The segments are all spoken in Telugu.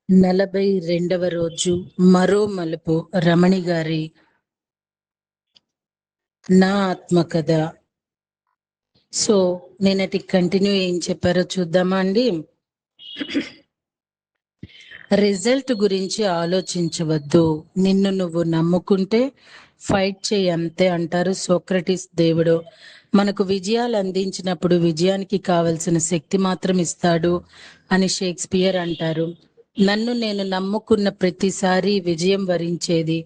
42వ రోజు మరో మలుపు రమణి గారి నా ఆత్మకథ. సో నేనటి కంటిన్యూ ఏం చెప్పారో చూద్దామా అండి. రిజల్ట్ గురించి ఆలోచించవద్దు, నిన్ను నువ్వు నమ్ముకుంటే ఫైట్ చేయి అంతే అంటారు సోక్రటీస్ దేవుడు. మనకు విజయాలు అందించినప్పుడు విజయానికి కావలసిన శక్తి మాత్రం ఇస్తాడు అని షేక్స్పియర్ అంటారు. నన్ను నేను నమ్ముకున్న ప్రతిసారి విజయం వరించేది.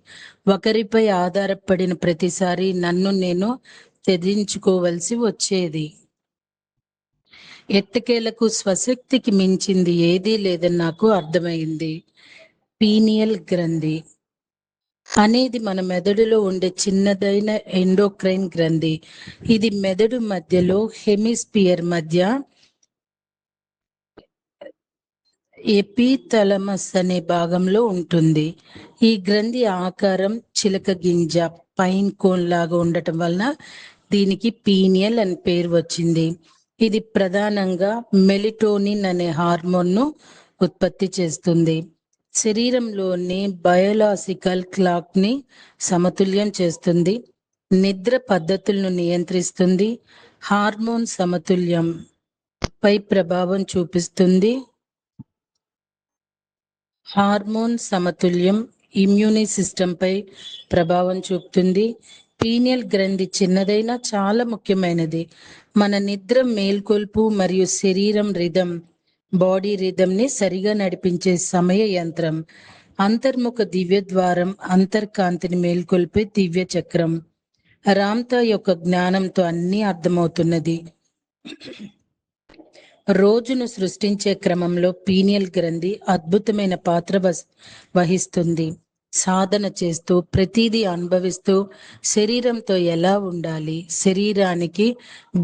ఒకరిపై ఆధారపడిన ప్రతిసారి నన్ను నేను త్యజించుకోవలసి వచ్చేది. ఎట్టకేలకు స్వశక్తికి మించింది ఏదీ లేదని నాకు అర్థమైంది. పీనియల్ గ్రంథి అనేది మన మెదడులో ఉండే చిన్నదైన ఎండోక్రైన్ గ్రంథి. ఇది మెదడు మధ్యలో హెమిస్పియర్ మధ్య ఎపిథలమస్ అనే భాగంలో ఉంటుంది. ఈ గ్రంథి ఆకారం చిలక గింజ పైన్ కోన్ లాగా ఉండటం వలన దీనికి పీనియల్ అని పేరు వచ్చింది. ఇది ప్రధానంగా మెలిటోనిన్ అనే హార్మోన్ను ఉత్పత్తి చేస్తుంది. శరీరంలోని బయోలాజికల్ క్లాక్ ని సమతుల్యం చేస్తుంది. నిద్ర పద్ధతులను నియంత్రిస్తుంది. హార్మోన్ సమతుల్యం పై ప్రభావం చూపిస్తుంది. హార్మోన్ సమతుల్యం ఇమ్యూని సిస్టమ్ పై ప్రభావం చూపుతుంది. పీనియల్ గ్రంథి చిన్నదైనా చాలా ముఖ్యమైనది. మన నిద్ర, మేల్కొల్పు మరియు శరీరం రిధం, బాడీ రిధం ని సరిగా నడిపించే సమయ యంత్రం. అంతర్ముఖ దివ్య ద్వారం, అంతర్కాంతిని మేల్కొల్పే దివ్య చక్రం. రామ్తా యొక్క జ్ఞానంతో అన్నీ అర్థమవుతున్నది. రోజును సృష్టించే క్రమంలో పీనియల్ గ్రంథి అద్భుతమైన పాత్ర వహిస్తుంది. సాధన చేస్తూ ప్రతిదీ అనుభవిస్తూ శరీరంతో ఎలా ఉండాలి, శరీరానికి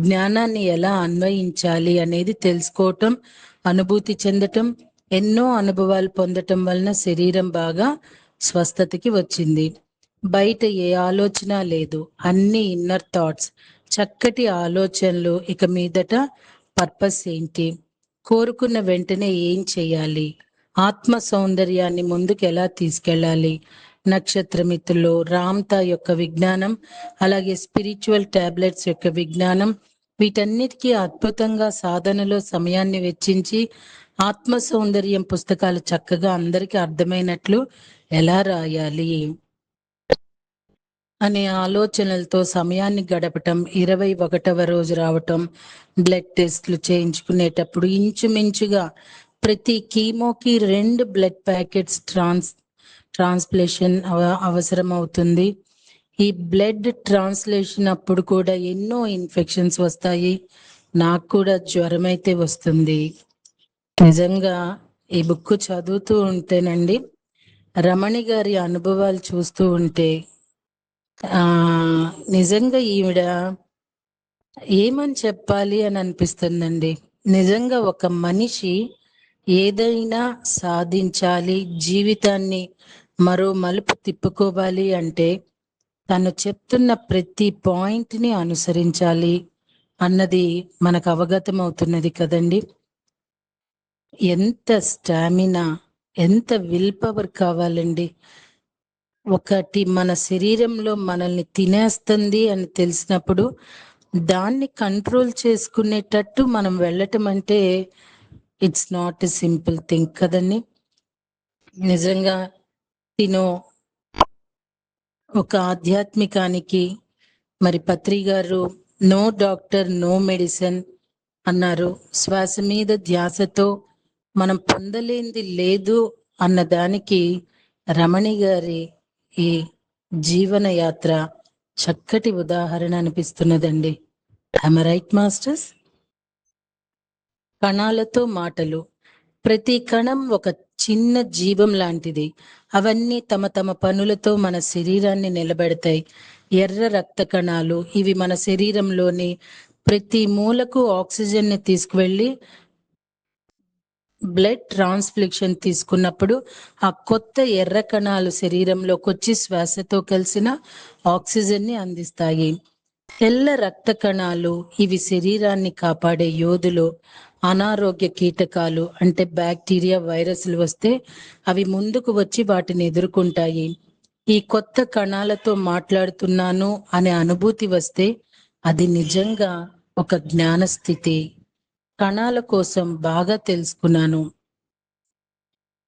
జ్ఞానాన్ని ఎలా అన్వయించాలి అనేది తెలుసుకోవటం, అనుభూతి చెందటం, ఎన్నో అనుభవాలు పొందటం వలన శరీరం బాగా స్వస్థతకి వచ్చింది. బయట ఏ ఆలోచన లేదు, అన్ని ఇన్నర్ థాట్స్, చక్కటి ఆలోచనలు. ఇక మీదట పర్పస్ ఏంటి, కోరుకున్న వెంటనే ఏం చేయాలి, ఆత్మ సౌందర్యాన్ని ముందుకు ఎలా తీసుకెళ్ళాలి, నక్షత్రమితులు, రామ్తా యొక్క విజ్ఞానం, అలాగే స్పిరిచువల్ టాబ్లెట్స్ యొక్క విజ్ఞానం, వీటన్నిటికీ అద్భుతంగా సాధనలో సమయాన్ని వెచ్చించి ఆత్మ సౌందర్యం పుస్తకాలు చక్కగా అందరికీ అర్థమైనట్లు ఎలా రాయాలి అనే ఆలోచనలతో సమయాన్ని గడపటం. 21వ రోజు రావటం, బ్లడ్ టెస్ట్లు చేయించుకునేటప్పుడు ఇంచుమించుగా ప్రతి కీమోకి 2 బ్లడ్ ప్యాకెట్స్ ట్రాన్స్ప్లేషన్ అవసరం అవుతుంది. ఈ బ్లడ్ ట్రాన్స్లేషన్ అప్పుడు కూడా ఎన్నో ఇన్ఫెక్షన్స్ వస్తాయి. నాకు కూడా జ్వరం అయితే వస్తుంది. నిజంగా ఈ బుక్ చదువుతూ ఉంటేనండి, రమణి గారి అనుభవాలు చూస్తూ ఉంటే నిజంగా ఈవిడ ఏమని చెప్పాలి అని అనిపిస్తుందండి. నిజంగా ఒక మనిషి ఏదైనా సాధించాలి, జీవితాన్ని మరో మలుపు తిప్పుకోవాలి అంటే తను చెప్తున్న ప్రతి పాయింట్ ని అనుసరించాలి అన్నది మనకు అవగతం అవుతున్నది కదండి. ఎంత స్టామినా, ఎంత విల్ పవర్ కావాలండి. ఒకటి మన శరీరంలో మనల్ని తినేస్తుంది అని తెలిసినప్పుడు దాన్ని కంట్రోల్ చేసుకునేటట్టు మనం వెళ్ళటం అంటే it's not a simple thing కదండి. నిజంగా తిను ఒక ఆధ్యాత్మికానికి మరి పత్రి గారు నో డాక్టర్ నో మెడిసిన్ అన్నారు. శ్వాస మీద ధ్యాసతో మనం పొందలేనిది లేదు అన్న దానికి రమణి గారి ఈ జీవన యాత్ర చక్కటి ఉదాహరణ అనిపిస్తున్నదండి. I'm right masters? కణాలతో మాటలు. ప్రతి కణం ఒక చిన్న జీవం లాంటిది. అవన్నీ తమ తమ పనులతో మన శరీరాన్ని నిలబెడతాయి. ఎర్ర రక్త కణాలు, ఇవి మన శరీరంలోని ప్రతి మూలకు ఆక్సిజన్ ని తీసుకువెళ్ళి బ్లడ్ ట్రాన్స్ఫ్యూషన్ తీసుకున్నప్పుడు ఆ కొత్త ఎర్ర కణాలు శరీరంలోకి వచ్చి శ్వాసతో కలిసిన ఆక్సిజన్ ని అందిస్తాయి. తెల్ల రక్త కణాలు, ఇవి శరీరాన్ని కాపాడే యోధులు. అనారోగ్య కీటకాలు అంటే బ్యాక్టీరియా, వైరస్లు వస్తే అవి ముందుకు వచ్చి వాటిని ఎదుర్కొంటాయి. ఈ కొత్త కణాలతో మాట్లాడుతున్నాను అనే అనుభూతి వస్తే అది నిజంగా ఒక జ్ఞాన స్థితి. కణాల కోసం బాగా తెలుసుకున్నాను.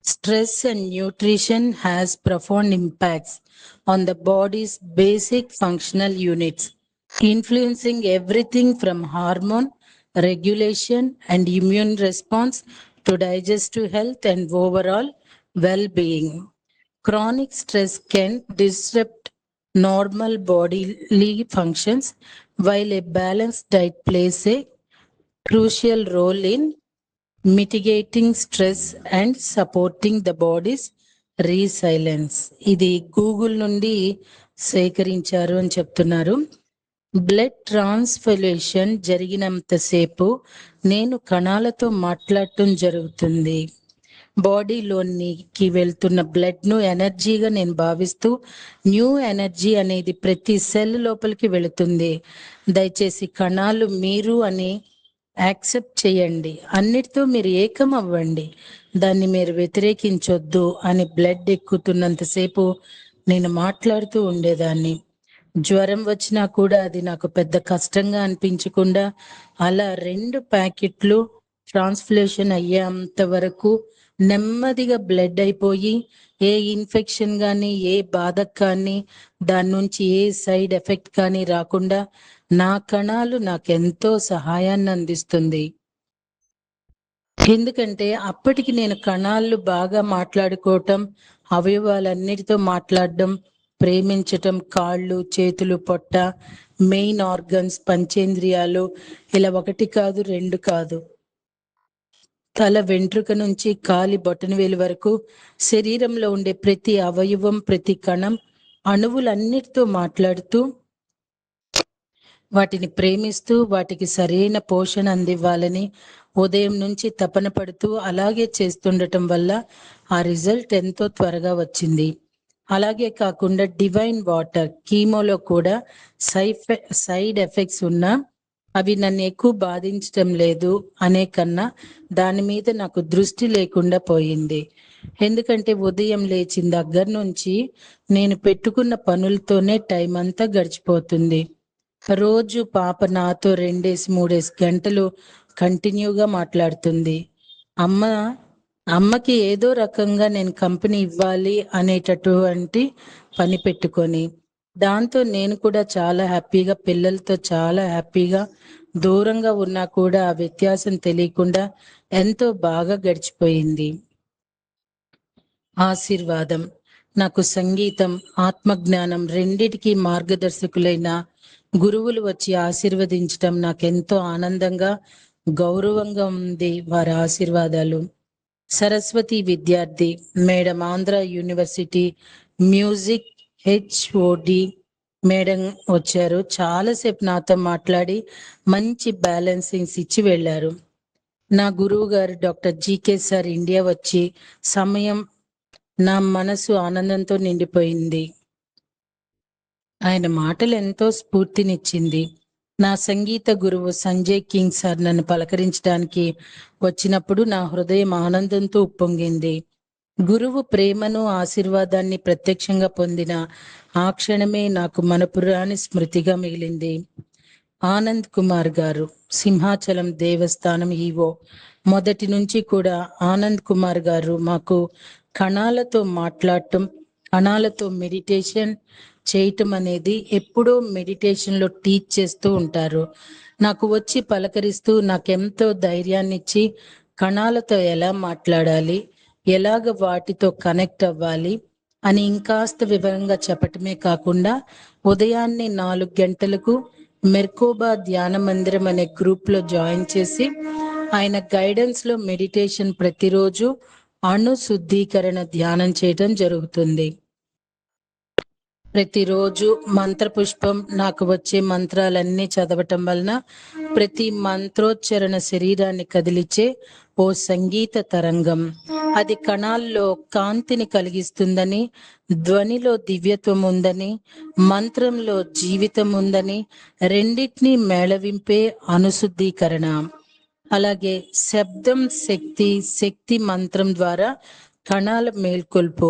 Stress and nutrition has profound impacts on the body's basic functional units, influencing everything from hormone regulation and immune response to digestive health and overall well-being. Chronic stress can disrupt normal bodily functions, while a balanced diet plays a crucial role in mitigating stress and supporting the body's resilience. ఇది గూగుల్ నుండి సేకరించారు అని చెప్తున్నారు. బ్లడ్ ట్రాన్స్ఫ్యూషన్ జరిగినంతసేపు నేను కణాలతో మాట్లాడటం జరుగుతుంది. బాడీలోనికి వెళ్తున్న బ్లడ్ ను ఎనర్జీగా నేను భావిస్తూ న్యూ ఎనర్జీ అనేది ప్రతి సెల్ లోపలికి వెళుతుంది. దయచేసి కణాలు మీరు అని యాక్సెప్ట్ చేయండి, అన్నిటితో మీరు ఏకం అవ్వండి, దాన్ని మీరు వ్యతిరేకించొద్దు అని బ్లడ్ ఎక్కుతున్నంతసేపు నేను మాట్లాడుతూ ఉండేదాన్ని. జ్వరం వచ్చినా కూడా అది నాకు పెద్ద కష్టంగా అనిపించకుండా అలా 2 ప్యాకెట్లు ట్రాన్స్ఫ్యూషన్ అయ్యేంత వరకు నెమ్మదిగా బ్లడ్ అయిపోయి ఏ ఇన్ఫెక్షన్ కానీ ఏ బాధ కానీ దాని నుంచి ఏ సైడ్ ఎఫెక్ట్ కానీ రాకుండా నా కణాలు నాకెంతో సహాయాన్ని అందిస్తుంది. ఎందుకంటే అప్పటికి నేను కణాలు బాగా మాట్లాడుకోవటం, అవయవాలన్నిటితో మాట్లాడడం, ప్రేమించటం, కాళ్ళు, చేతులు, పొట్ట, మెయిన్ ఆర్గన్స్, పంచేంద్రియాలు, ఇలా 1 కాదు 2 కాదు, తల వెంట్రుక నుంచి కాలి బొటనవేలు వరకు శరీరంలో ఉండే ప్రతి అవయవం, ప్రతి కణం, అణువులన్నిటితో మాట్లాడుతూ వాటిని ప్రేమిస్తూ వాటికి సరైన పోషణ అందివ్వాలని ఉదయం నుంచి తపన పడుతూ అలాగే చేస్తుండటం వల్ల ఆ రిజల్ట్ ఎంతో త్వరగా వచ్చింది. అలాగే కాకుండా డివైన్ వాటర్, కీమోలో కూడా సైడ్ ఎఫెక్ట్స్ ఉన్నా అవి నన్ను ఎక్కువ బాధించటం లేదు అనే కన్నా దాని మీద నాకు దృష్టి లేకుండా పోయింది. ఎందుకంటే ఉదయం లేచిన దగ్గర నుంచి నేను పెట్టుకున్న పనులతోనే టైం అంతా గడిచిపోతుంది. రోజు పాప నాతో 2-3 గంటలు కంటిన్యూగా మాట్లాడుతుంది. అమ్మకి ఏదో రకంగా నేను కంపెనీ ఇవ్వాలి అనేటటువంటి పని పెట్టుకొని, దాంతో నేను కూడా చాలా హ్యాపీగా, పిల్లలతో చాలా హ్యాపీగా, దూరంగా ఉన్నా కూడా ఆ వ్యత్యాసం తెలియకుండా ఎంతో బాగా గడిచిపోయింది. ఆశీర్వాదం. నాకు సంగీతం, ఆత్మజ్ఞానం రెండిటికి మార్గదర్శకులైన గురువులు వచ్చి ఆశీర్వదించటం నాకెంతో ఆనందంగా, గౌరవంగా ఉంది. వారి ఆశీర్వాదాలు. సరస్వతి విద్యార్థి madam, Andhra university music HOD madam వచ్చారు. చాలాసేపు నాతో మాట్లాడి మంచి బ్యాలెన్సింగ్స్ ఇచ్చి వెళ్ళారు. నా గురువు గారు డాక్టర్ జీకే సార్ ఇండియా వచ్చి సమయం నా మనసు ఆనందంతో నిండిపోయింది. ఆయన మాటలు ఎంతో స్ఫూర్తినిచ్చింది. నా సంగీత గురువు సంజయ్ కింగ్ సార్ నన్ను పలకరించడానికి వచ్చినప్పుడు నా హృదయం ఆనందంతో ఉప్పొంగింది. గురువు ప్రేమను, ఆశీర్వాదాన్ని ప్రత్యక్షంగా పొందిన ఆ క్షణమే నాకు మనపురాని స్మృతిగా మిగిలింది. ఆనంద్ కుమార్ గారు, సింహాచలం దేవస్థానం ఈవో, మొదటి నుంచి కూడా ఆనంద్ కుమార్ గారు మాకు కణాలతో మాట్లాడటం, కణాలతో మెడిటేషన్ చేయటం అనేది ఎప్పుడో మెడిటేషన్లో టీచ్ చేస్తూ ఉంటారు. నాకు వచ్చి పలకరిస్తూ నాకెంతో ధైర్యాన్ని ఇచ్చి కణాలతో ఎలా మాట్లాడాలి, ఎలాగ వాటితో కనెక్ట్ అవ్వాలి అని ఇంకాస్త వివరంగా చెప్పటమే కాకుండా ఉదయాన్నే 4 గంటలకు మెర్కోబా ధ్యాన మందిరం అనే గ్రూప్ లో జాయిన్ చేసి ఆయన గైడెన్స్ లో మెడిటేషన్ ప్రతిరోజు అణు శుద్ధీకరణ ధ్యానం చేయడం జరుగుతుంది. ప్రతిరోజు మంత్రపుష్పం, నాకు వచ్చే మంత్రాలన్నీ చదవటం వలన ప్రతి మంత్రోచ్చరణ శరీరాన్ని కదిలిచ్చే ఓ సంగీత తరంగం. అది కణాల్లో కాంతిని కలిగిస్తుందని, ధ్వనిలో దివ్యత్వం ఉందని, మంత్రంలో జీవితం ఉందని, రెండింటినీ మేళవింపే అనుశుద్ధీకరణ. అలాగే శబ్దం శక్తి మంత్రం ద్వారా కణాల మేల్కొల్పు.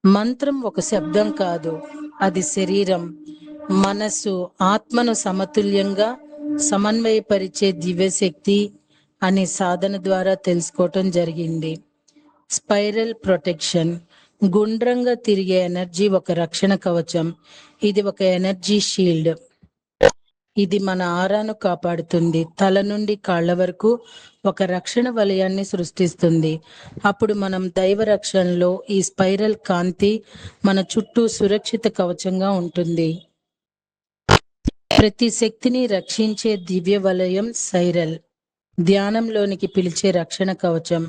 మంత్రం ఒక శబ్దం కాదు, అది శరీరం, మనసు, ఆత్మను సమతుల్యంగా సమన్వయపరిచే దివ్యశక్తి అనే సాధన ద్వారా తెలుసుకోవటం జరిగింది. స్పైరల్ ప్రొటెక్షన్, గుండ్రంగా తిరిగే ఎనర్జీ ఒక రక్షణ కవచం. ఇది ఒక ఎనర్జీ షీల్డ్. ఇది మన ఆరాను కాపాడుతుంది, తల నుండి కాళ్ళ వరకు ఒక రక్షణ వలయాన్ని సృష్టిస్తుంది. అప్పుడు మనం దైవ రక్షణలో ఈ స్పైరల్ కాంతి మన చుట్టూ సురక్షిత కవచంగా ఉంటుంది. ప్రతి శక్తిని రక్షించే దివ్య వలయం సైరల్, ధ్యానంలోనికి పిలిచే రక్షణ కవచం.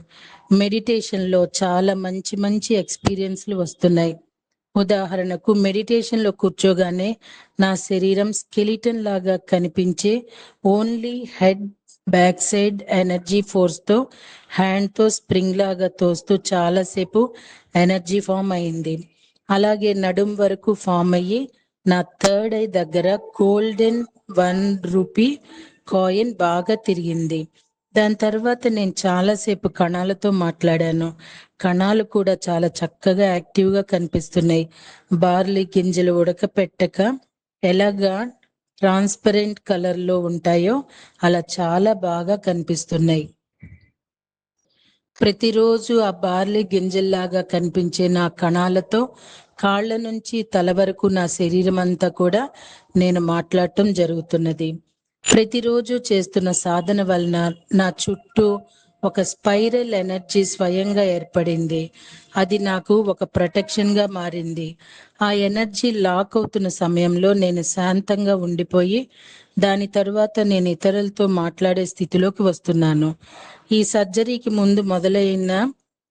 మెడిటేషన్లో చాలా మంచి ఎక్స్పీరియన్స్లు వస్తున్నాయి. ఉదాహరణకు మెడిటేషన్లో కూర్చోగానే నా శరీరం స్కెలిటన్ లాగా కనిపించే only head back side energy ఫోర్స్తో హ్యాండ్తో స్ప్రింగ్ లాగా తోస్తూ చాలాసేపు ఎనర్జీ ఫామ్ అయింది. అలాగే నడుం వరకు ఫామ్ అయ్యి నా థర్డ్ ఐ దగ్గర గోల్డెన్ ₹1 కాయిన్ బాగా తిరిగింది. దాని తర్వాత నేను చాలాసేపు కణాలతో మాట్లాడాను. కణాలు కూడా చాలా చక్కగా యాక్టివ్గా కనిపిస్తున్నాయి. బార్లీ గింజలు ఉడకపెట్టక ఎలాగా ట్రాన్స్పరెంట్ కలర్లో ఉంటాయో అలా చాలా బాగా కనిపిస్తున్నాయి. ప్రతిరోజు ఆ బార్లీ గింజల్లాగా కనిపించే నా కణాలతో కాళ్ళ నుంచి తల వరకు నా శరీరం అంతా కూడా నేను మాట్లాడటం జరుగుతున్నది. ప్రతిరోజు చేస్తున్న సాధన వలన నా చుట్టూ ఒక స్పైరల్ ఎనర్జీ స్వయంగా ఏర్పడింది. అది నాకు ఒక ప్రొటెక్షన్గా మారింది. ఆ ఎనర్జీ లాక్ అవుతున్న సమయంలో నేను శాంతంగా ఉండిపోయి దాని తరువాత నేను ఇతరులతో మాట్లాడే స్థితిలోకి వస్తున్నాను. ఈ సర్జరీకి ముందు మొదలైన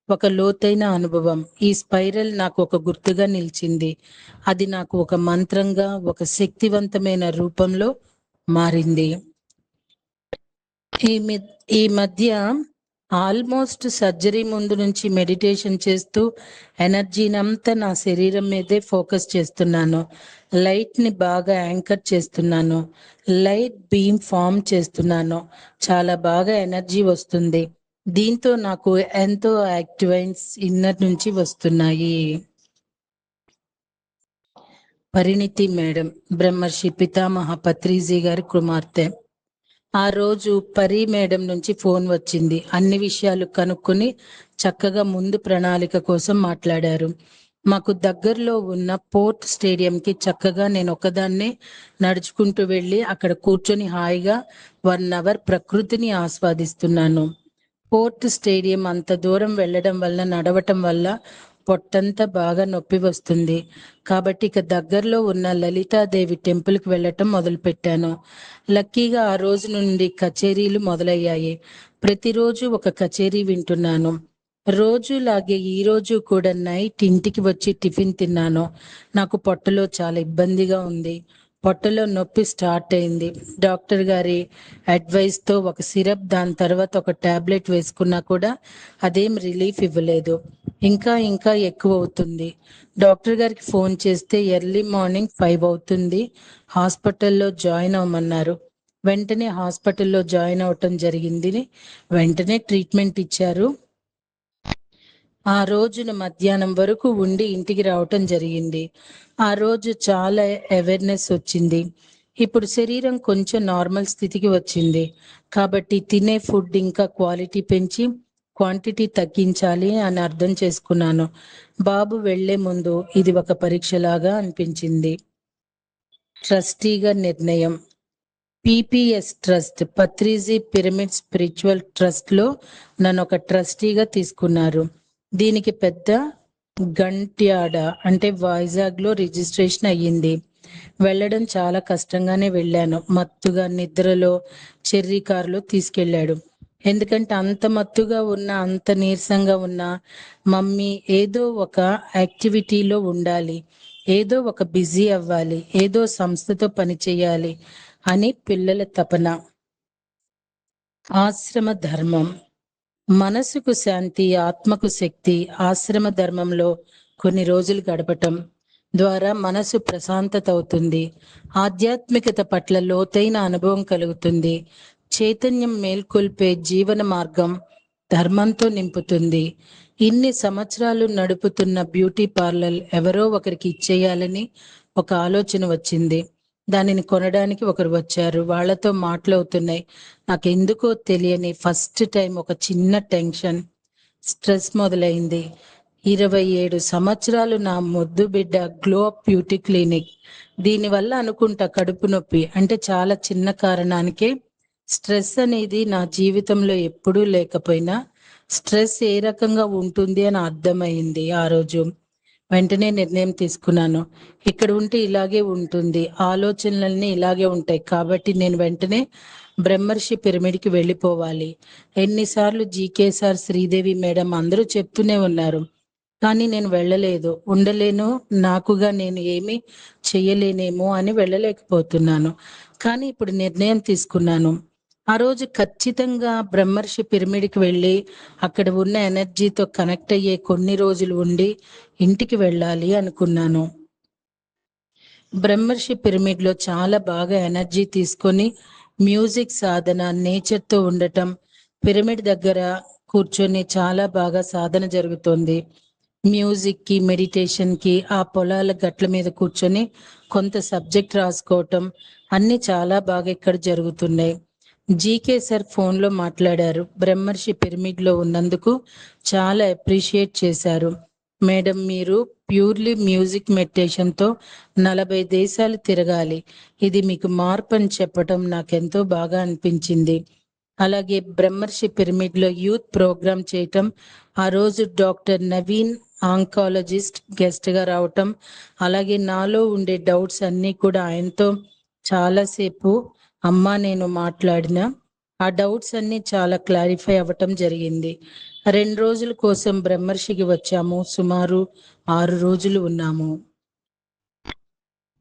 ఒక లోతైన అనుభవం. ఈ స్పైరల్ నాకు ఒక గుర్తుగా నిలిచింది. అది నాకు ఒక మంత్రంగా, ఒక శక్తివంతమైన రూపంలో మారింది. ఈ మధ్య ఆల్మోస్ట్ సర్జరీ ముందు నుంచి మెడిటేషన్ చేస్తూ ఎనర్జీనంతా నా శరీరం మీదే ఫోకస్ చేస్తున్నాను. లైట్ని బాగా యాంకర్ చేస్తున్నాను. లైట్ బీమ్ ఫామ్ చేస్తున్నాను. చాలా బాగా ఎనర్జీ వస్తుంది. దీంతో నాకు ఎంతో యాక్టివైన్స్ ఇన్నర్ నుంచి వస్తున్నాయి. పరిణితి మేడం, బ్రహ్మర్షి పితామహ పత్రిజీ గారి కుమార్తె. ఆ రోజు పరి మేడం నుంచి ఫోన్ వచ్చింది. అన్ని విషయాలు కనుక్కొని చక్కగా ముందు ప్రణాళిక కోసం మాట్లాడారు. మాకు దగ్గరలో ఉన్న పోర్ట్ స్టేడియంకి చక్కగా నేను ఒకదాన్నే నడుచుకుంటూ వెళ్ళి అక్కడ కూర్చొని హాయిగా 1 అవర్ ప్రకృతిని ఆస్వాదిస్తున్నాను. పోర్ట్ స్టేడియం అంత దూరం వెళ్ళడం వల్ల, నడవటం వల్ల పొట్టంతా బాగా నొప్పి వస్తుంది. కాబట్టి ఇక దగ్గరలో ఉన్న లలితాదేవి టెంపుల్కి వెళ్ళటం మొదలుపెట్టాను. లక్కీగా ఆ రోజు నుండి కచేరీలు మొదలయ్యాయి. ప్రతిరోజు ఒక కచేరీ వింటున్నాను. రోజులాగే ఈ రోజు కూడా నైట్ ఇంటికి వచ్చి టిఫిన్ తిన్నాను. నాకు పొట్టలో చాలా ఇబ్బందిగా ఉంది. పొట్టలో నొప్పి స్టార్ట్ అయింది. డాక్టర్ గారి అడ్వైస్తో ఒక సిరప్, దాని తర్వాత ఒక టాబ్లెట్ వేసుకున్నా కూడా అదేం రిలీఫ్ ఇవ్వలేదు. ఇంకా ఎక్కువ అవుతుంది. డాక్టర్ గారికి ఫోన్ చేస్తే ఎర్లీ మార్నింగ్ 5 అవుతుంది, హాస్పిటల్లో జాయిన్ అవ్వమన్నారు. వెంటనే హాస్పిటల్లో జాయిన్ అవటం జరిగింది. వెంటనే ట్రీట్మెంట్ ఇచ్చారు. ఆ రోజున మధ్యాహ్నం వరకు ఉండి ఇంటికి రావటం జరిగింది. ఆ రోజు చాలా అవేర్నెస్ వచ్చింది. ఇప్పుడు శరీరం కొంచెం నార్మల్ స్థితికి వచ్చింది. కాబట్టి తినే ఫుడ్ ఇంకా క్వాలిటీ పెంచి క్వాంటిటీ తగ్గించాలి అని అర్థం చేసుకున్నాను. బాబు వెళ్లే ముందు ఇది ఒక పరీక్షలాగా అనిపించింది. ట్రస్టీగా నిర్ణయం. PPS trust, Patriji pyramid spiritual trust లో నన్ను ఒక ట్రస్టీగా తీసుకున్నారు. దీనికి పెద్ద గంట్యాడ అంటే వైజాగ్ లో రిజిస్ట్రేషన్ అయ్యింది. వెళ్ళడం చాలా కష్టంగానే వెళ్ళాను. మత్తుగా నిద్రలో చెర్రీ కారులో తీసుకెళ్ళాడు. ఎందుకంటే అంత మత్తుగా ఉన్న, అంత నీరసంగా ఉన్న మమ్మీ ఏదో ఒక యాక్టివిటీలో ఉండాలి, ఏదో ఒక బిజీ అవ్వాలి, ఏదో సంస్థతో పని చేయాలి అని పిల్లల తపన. ఆశ్రమ ధర్మం. మనసుకు శాంతి, ఆత్మకు శక్తి. ఆశ్రమ ధర్మంలో కొన్ని రోజులు గడపటం ద్వారా మనసు ప్రశాంతత అవుతుంది. ఆధ్యాత్మికత పట్ల లోతైన అనుభవం కలుగుతుంది. చైతన్యం మేల్కొల్పే జీవన మార్గం ధర్మంతో నింపుతుంది. ఇన్ని సంవత్సరాలు నడుపుతున్న బ్యూటీ పార్లర్ ఎవరో ఒకరికి ఇచ్చేయాలని ఒక ఆలోచన వచ్చింది. దానిని కొనడానికి ఒకరు వచ్చారు. వాళ్ళతో మాటలవుతున్నాయి. నాకెందుకో తెలియని ఫస్ట్ టైం ఒక చిన్న టెన్షన్, స్ట్రెస్ మొదలైంది. 27 సంవత్సరాలు నా ముద్దు బిడ్డ గ్లో అప్ బ్యూటీ క్లినిక్. దీనివల్ల అనుకుంటా కడుపు నొప్పి అంటే చాలా చిన్న కారణానికే స్ట్రెస్ అనేది నా జీవితంలో ఎప్పుడూ లేకపోయినా స్ట్రెస్ ఏ రకంగా ఉంటుంది అని అర్థమైంది ఆ రోజు. వెంటనే నిర్ణయం తీసుకున్నాను. ఇక్కడ ఉంటే ఇలాగే ఉంటుంది, ఆలోచనలన్నీ ఇలాగే ఉంటాయి, కాబట్టి నేను వెంటనే బ్రహ్మర్షి పిరమిడ్కి వెళ్ళిపోవాలి. ఎన్నిసార్లు జీకే సార్, శ్రీదేవి మేడం అందరూ చెప్తూనే ఉన్నారు, కానీ నేను వెళ్ళలేదు. ఉండలేను, నాకుగా నేను ఏమీ చెయ్యలేనేమో అని వెళ్ళలేకపోతున్నాను. కానీ ఇప్పుడు నిర్ణయం తీసుకున్నాను. ఆ రోజు ఖచ్చితంగా బ్రహ్మర్షి పిరమిడ్కి వెళ్ళి అక్కడ ఉన్న ఎనర్జీతో కనెక్ట్ అయ్యే కొన్ని రోజులు ఉండి ఇంటికి వెళ్ళాలి అనుకున్నాను. బ్రహ్మర్షి పిరమిడ్ లో చాలా బాగా ఎనర్జీ తీసుకొని మ్యూజిక్ సాధన, నేచర్తో ఉండటం, పిరమిడ్ దగ్గర కూర్చొని చాలా బాగా సాధన జరుగుతుంది. మ్యూజిక్ కి, మెడిటేషన్ కి, ఆ పొలాల గట్ల మీద కూర్చొని కొంత సబ్జెక్ట్ రాసుకోవటం అన్ని చాలా బాగా ఇక్కడ జరుగుతున్నాయి. జీకే సార్ ఫోన్లో మాట్లాడారు. బ్రహ్మర్షి పిరమిడ్ లో ఉన్నందుకు చాలా అప్రిషియేట్ చేశారు. మేడం, మీరు ప్యూర్లీ మ్యూజిక్ మెడిటేషన్ తో 40 దేశాలు తిరగాలి, ఇది మీకు మార్పు అని చెప్పటం నాకెంతో బాగా అనిపించింది. అలాగే బ్రహ్మర్షి పిరమిడ్ లో యూత్ ప్రోగ్రామ్ చేయటం, ఆ రోజు డాక్టర్ నవీన్ ఆంకాలజిస్ట్ గెస్ట్ గా రావటం, అలాగే నాలో ఉండే డౌట్స్ అన్నీ కూడా ఆయనతో చాలాసేపు నేను మాట్లాడిన ఆ డౌట్స్ అన్ని చాలా క్లారిఫై అవ్వటం జరిగింది. 2 రోజుల కోసం బ్రహ్మర్షికి వచ్చాము. సుమారు 6 రోజులు ఉన్నాము.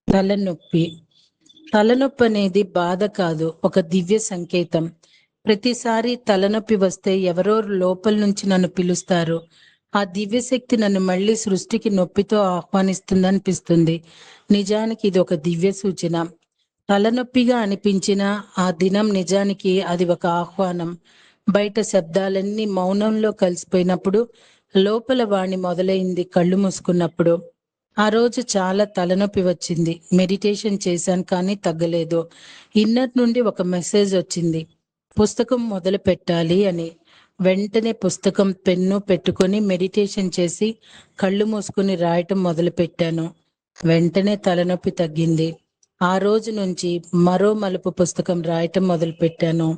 తలనొప్పి. తలనొప్పి అనేది బాధ కాదు, ఒక దివ్య సంకేతం. ప్రతిసారి తలనొప్పి వస్తే ఎవరో లోపల నుంచి నన్ను పిలుస్తారు. ఆ దివ్యశక్తి నన్ను మళ్ళీ సృష్టికి నొప్పితో ఆహ్వానిస్తుందనిపిస్తుంది. నిజానికి ఇది ఒక దివ్య సూచన. తలనొప్పిగా అనిపించిన ఆ దినం నిజానికి అది ఒక ఆహ్వానం. బయట శబ్దాలన్నీ మౌనంలో కలిసిపోయినప్పుడు లోపల వాణి మొదలైంది కళ్ళు మూసుకున్నప్పుడు. ఆ రోజు చాలా తలనొప్పి వచ్చింది. మెడిటేషన్ చేశాను కానీ తగ్గలేదు. ఇన్నర్ నుండి ఒక మెసేజ్ వచ్చింది, పుస్తకం మొదలు పెట్టాలి అని. వెంటనే పుస్తకం, పెన్ను పెట్టుకొని మెడిటేషన్ చేసి కళ్ళు మూసుకుని రాయటం మొదలు పెట్టాను. వెంటనే తలనొప్పి తగ్గింది. ఆ రోజు నుంచి మరో మలుపు పుస్తకం రాయటం మొదలు పెట్టాను.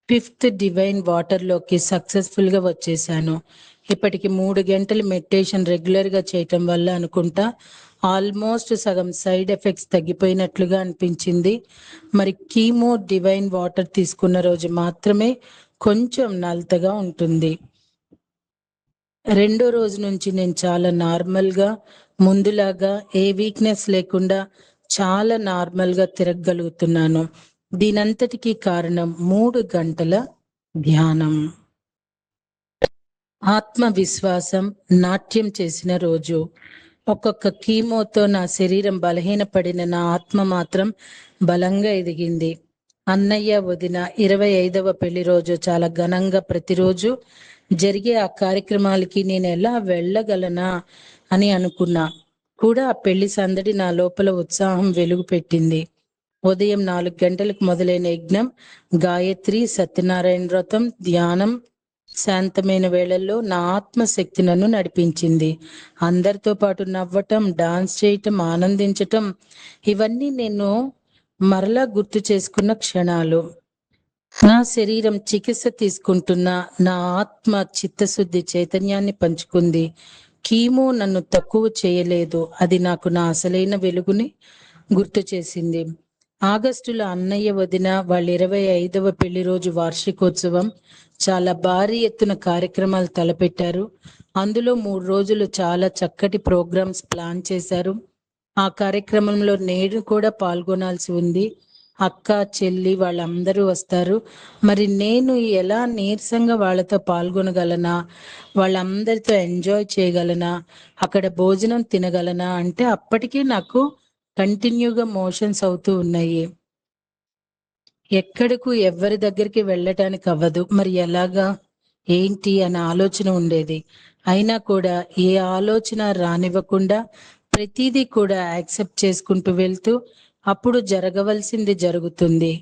5th డివైన్ వాటర్ లోకి సక్సెస్ఫుల్ గా వచ్చేసాను. ఇప్పటికి 3 గంటలు మెడిటేషన్ రెగ్యులర్ గా చేయటం వల్ల అనుకుంటా ఆల్మోస్ట్ సగం సైడ్ ఎఫెక్ట్స్ తగ్గిపోయినట్లుగా అనిపించింది. మరి కీమో డివైన్ వాటర్ తీసుకున్న రోజు మాత్రమే కొంచెం నలతగా ఉంటుంది. 2వ రోజు నుంచి నేను చాలా నార్మల్ గా, ముందులాగా ఏ వీక్నెస్ లేకుండా చాలా నార్మల్ గా తిరగగలుగుతున్నాను. దీనంతటికీ కారణం 3 గంటల ధ్యానం. ఆత్మవిశ్వాసం నాట్యం చేసిన రోజు. ఒక్కొక్క కీమోతో నా శరీరం బలహీనపడిన నా ఆత్మ మాత్రం బలంగా ఎదిగింది. అన్నయ్య, వదిన 25వ పెళ్లి రోజు చాలా ఘనంగా ప్రతిరోజు జరిగే ఆ కార్యక్రమాలకి నేను ఎలా వెళ్ళగలనా అని అనుకున్నా కూడా ఆ పెళ్లి సందడి నా లోపల ఉత్సాహం వెలుగు పెట్టింది. ఉదయం 4 గంటలకు మొదలైన యజ్ఞం, గాయత్రి, సత్యనారాయణ వ్రతం, ధ్యానం, శాంతమైన వేళల్లో నా ఆత్మశక్తి నన్ను నడిపించింది. అందరితో పాటు నవ్వటం, డాన్స్ చేయటం, ఆనందించటం, ఇవన్నీ నేను మరలా గుర్తు చేసుకున్న క్షణాలు. నా శరీరం చికిత్స తీసుకుంటున్న నా ఆత్మ చిత్తశుద్ధి చైతన్యాన్ని పంచుకుంది. కీమో నన్ను తక్కువ చేయలేదు, అది నాకు నా అసలైన వెలుగుని గుర్తు చేసింది. ఆగస్టులో అన్నయ్య, వదిన వాళ్ళ 25వ పెళ్లి రోజు వార్షికోత్సవం. చాలా భారీ ఎత్తున కార్యక్రమాలు తలపెట్టారు. అందులో 3 రోజులు చాలా చక్కటి ప్రోగ్రామ్స్ ప్లాన్ చేశారు. ఆ కార్యక్రమంలో నేను కూడా పాల్గొనాల్సి ఉంది. అక్క, చెల్లి వాళ్ళందరూ వస్తారు. మరి నేను ఎలా నీరసంగా వాళ్ళతో పాల్గొనగలనా, వాళ్ళందరితో ఎంజాయ్ చేయగలనా, అక్కడ భోజనం తినగలనా అంటే అప్పటికీ నాకు కంటిన్యూగా మోషన్స్ అవుతూ ఉన్నాయి. ఎక్కడకు ఎవరి దగ్గరికి వెళ్ళటానికి అవ్వదు, మరి ఎలాగా ఏంటి అనే ఆలోచన ఉండేది. అయినా కూడా ఏ ఆలోచన రానివ్వకుండా ప్రతిదీ కూడా యాక్సెప్ట్ చేసుకుంటూ వెళ్తూ అప్పుడు జరగవలసింది జరుగుతుంది,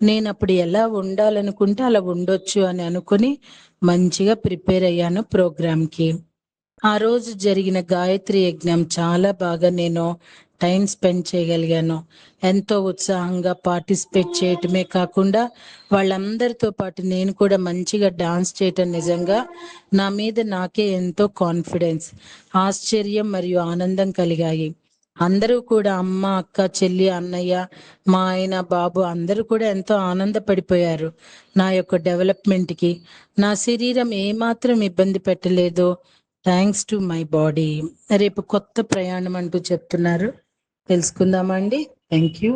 నేను అప్పుడు ఎలా ఉండాలనుకుంటే అలా ఉండొచ్చు అని అనుకుని మంచిగా ప్రిపేర్ అయ్యాను ప్రోగ్రామ్కి. ఆ రోజు జరిగిన గాయత్రి యజ్ఞం చాలా బాగా నేను టైం స్పెండ్ చేయగలిగాను. ఎంతో ఉత్సాహంగా పార్టిసిపేట్ చేయటమే కాకుండా వాళ్ళందరితో పాటు నేను కూడా మంచిగా డాన్స్ చేయటం నిజంగా నా మీద నాకే ఎంతో కాన్ఫిడెన్స్, ఆశ్చర్యం మరియు ఆనందం కలిగాయి. అందరూ కూడా అమ్మ, అక్క, చెల్లి, అన్నయ్య, మా ఆయన, బాబు అందరూ కూడా ఎంతో ఆనందపడిపోయారు నా యొక్క డెవలప్మెంట్కి. నా శరీరం ఏమాత్రం ఇబ్బంది పెట్టలేదు, థ్యాంక్స్ టు మై బాడీ. రేపు కొత్త ప్రయాణం అంటూ చెప్తున్నారు, తెలుసుకుందామండి. Thank you.